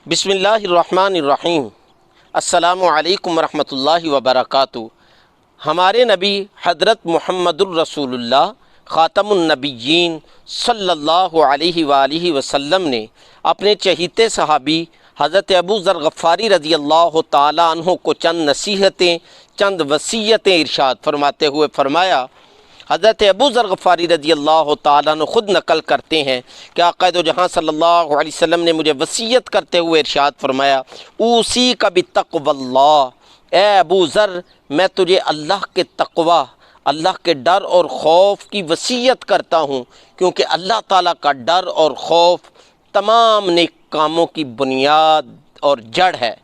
بسم اللہ الرحمن الرحیم۔ السلام علیکم ورحمۃ اللہ وبرکاتہ۔ ہمارے نبی حضرت محمد الرسول اللہ خاتم النبیین صلی اللہ علیہ وآلہ وسلم نے اپنے چہیتے صحابی حضرت ابو ذر غفاری رضی اللہ تعالیٰ عنہ کو چند نصیحتیں، چند وصیتیں ارشاد فرماتے ہوئے فرمایا۔ حضرت ابو ذر غفاری رضی اللہ تعالیٰ عنہ خود نقل کرتے ہیں کہ آقا دو جہاں صلی اللہ علیہ وسلم نے مجھے وصیت کرتے ہوئے ارشاد فرمایا، اوصیک بتقوی اللہ، اے ابو ذر میں تجھے اللہ کے تقوی، اللہ کے ڈر اور خوف کی وصیت کرتا ہوں، کیونکہ اللہ تعالیٰ کا ڈر اور خوف تمام نیک کاموں کی بنیاد اور جڑ ہے۔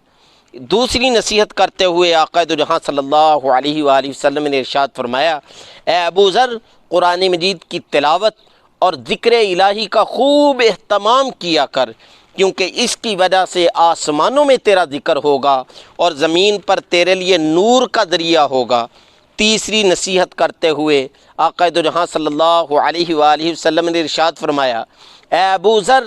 دوسری نصیحت کرتے ہوئے آقا دو جہاں صلی اللہ علیہ وآلہ وسلم نے ارشاد فرمایا، اے ابو ذر قرآن مجید کی تلاوت اور ذکر الہی کا خوب اہتمام کیا کر، کیونکہ اس کی وجہ سے آسمانوں میں تیرا ذکر ہوگا اور زمین پر تیرے لیے نور کا ذریعہ ہوگا۔ تیسری نصیحت کرتے ہوئے آقا دو جہاں صلی اللہ علیہ وآلہ وسلم نے ارشاد فرمایا، اے ابو ذر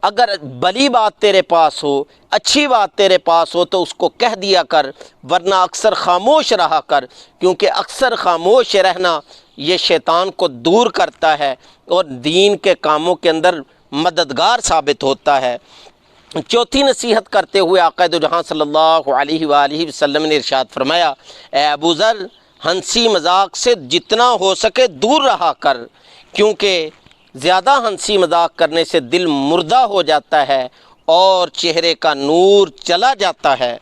اگر بلی بات تیرے پاس ہو، اچھی بات تیرے پاس ہو تو اس کو کہہ دیا کر، ورنہ اکثر خاموش رہا کر، کیونکہ اکثر خاموش رہنا یہ شیطان کو دور کرتا ہے اور دین کے کاموں کے اندر مددگار ثابت ہوتا ہے۔ چوتھی نصیحت کرتے ہوئے آقا دو جہاں صلی اللہ علیہ وآلہ وسلم نے ارشاد فرمایا، اے ابو ذر ہنسی مذاق سے جتنا ہو سکے دور رہا کر، کیونکہ زیادہ ہنسی مذاق کرنے سے دل مردہ ہو جاتا ہے اور چہرے کا نور چلا جاتا ہے۔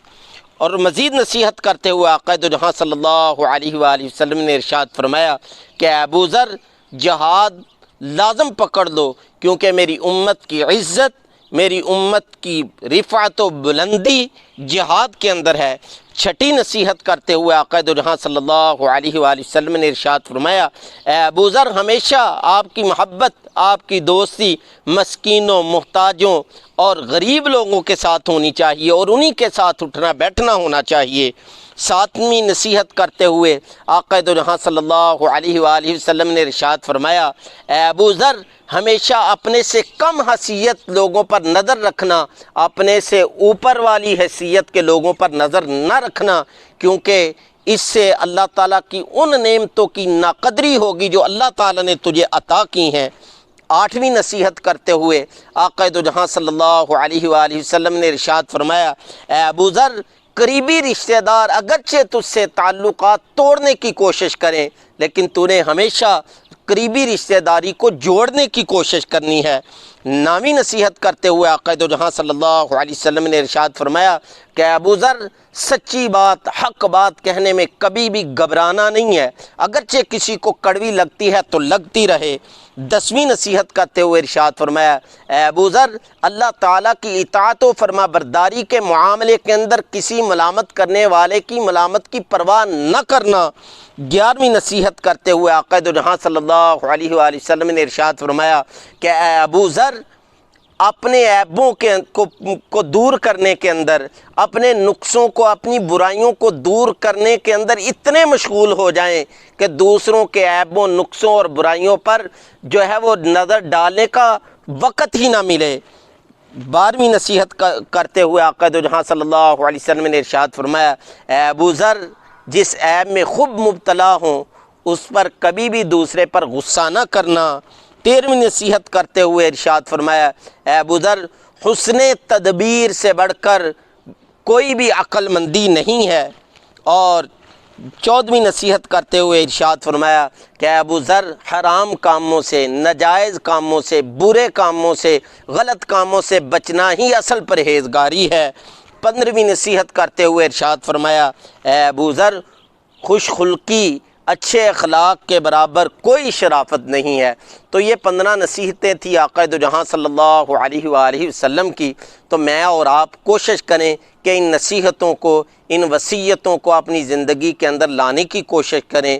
اور مزید نصیحت کرتے ہوئے آقا دو جہاں صلی اللہ علیہ وآلہ وسلم نے ارشاد فرمایا کہ ابو ذر جہاد لازم پکڑ لو، کیونکہ میری امت کی عزت، میری امت کی رفعت و بلندی جہاد کے اندر ہے۔ چھٹی نصیحت کرتے ہوئے آقا دو جہاں صلی اللہ علیہ وآلہ وسلم نے ارشاد فرمایا، اے ابو ذر ہمیشہ آپ کی محبت، آپ کی دوستی مسکینوں، محتاجوں اور غریب لوگوں کے ساتھ ہونی چاہیے اور انہی کے ساتھ اٹھنا بیٹھنا ہونا چاہیے۔ ساتویں نصیحت کرتے ہوئے آقا دو جہاں صلی اللہ علیہ وآلہ وسلم نے ارشاد فرمایا، اے ابو ذر ہمیشہ اپنے سے کم حیثیت لوگوں پر نظر رکھنا، اپنے سے اوپر والی حیثیت کے لوگوں پر نظر نہ رکھنا، کیونکہ اس سے اللہ تعالیٰ کی ان نعمتوں کی ناقدری ہوگی جو اللہ تعالیٰ نے تجھے عطا کی ہیں۔ آٹھویں نصیحت کرتے ہوئے آقا دو جہاں صلی اللہ علیہ وآلہ وسلم نے ارشاد فرمایا، اے ابو ذر قریبی رشتہ دار اگرچہ تجھ سے تعلقات توڑنے کی کوشش کریں، لیکن تو نے ہمیشہ قریبی رشتہ داری کو جوڑنے کی کوشش کرنی ہے۔ نویں نصیحت کرتے ہوئے آقا دو جہاں صلی اللہ علیہ وسلم نے ارشاد فرمایا کہ ابو ذر سچی بات، حق بات کہنے میں کبھی بھی گھبرانا نہیں ہے، اگرچہ کسی کو کڑوی لگتی ہے تو لگتی رہے۔ دسویں نصیحت کرتے ہوئے ارشاد فرمایا، اے ابو ذر اللہ تعالیٰ کی اطاعت و فرما برداری کے معاملے کے اندر کسی ملامت کرنے والے کی ملامت کی پرواہ نہ کرنا۔ گیارہویں نصیحت کرتے ہوئے آقا دو جہاں صلی اللہ علیہ وآلہ وسلم نے ارشاد فرمایا کہ اے ابو ذر اپنے عیبوں کو دور کرنے کے اندر، اپنے نقصوں کو، اپنی برائیوں کو دور کرنے کے اندر اتنے مشغول ہو جائیں کہ دوسروں کے عیبوں، نقصوں اور برائیوں پر جو ہے وہ نظر ڈالنے کا وقت ہی نہ ملے۔ بارہویں نصیحت کرتے ہوئے آقا دو جہاں صلی اللہ علیہ وسلم نے ارشاد فرمایا، اے ابو ذر جس عیب میں خود مبتلا ہوں اس پر کبھی بھی دوسرے پر غصہ نہ کرنا۔ تیرہویں نصیحت کرتے ہوئے ارشاد فرمایا، اے ابو ذر حسن تدبیر سے بڑھ کر کوئی بھی عقل مندی نہیں ہے۔ اور چودہویں نصیحت کرتے ہوئے ارشاد فرمایا کہ اے ابو ذر حرام کاموں سے، ناجائز کاموں سے، برے کاموں سے، غلط کاموں سے بچنا ہی اصل پرہیزگاری ہے۔ پندرہویں نصیحت کرتے ہوئے ارشاد فرمایا، اے ابو ذر خوش خلقی، اچھے اخلاق کے برابر کوئی شرافت نہیں ہے۔ تو یہ 15 نصیحتیں تھیں آقا دو جہاں صلی اللہ علیہ وآلہ وسلم کی۔ تو میں اور آپ کوشش کریں کہ ان نصیحتوں کو، ان وصیتوں کو اپنی زندگی کے اندر لانے کی کوشش کریں۔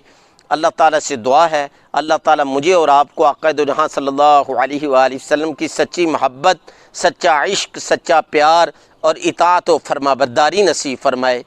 اللہ تعالیٰ سے دعا ہے اللہ تعالیٰ مجھے اور آپ کو آقا دو جہاں صلی اللہ علیہ وآلہ وسلم کی سچی محبت، سچا عشق، سچا پیار اور اطاعت و فرما برداری نصیب فرمائے۔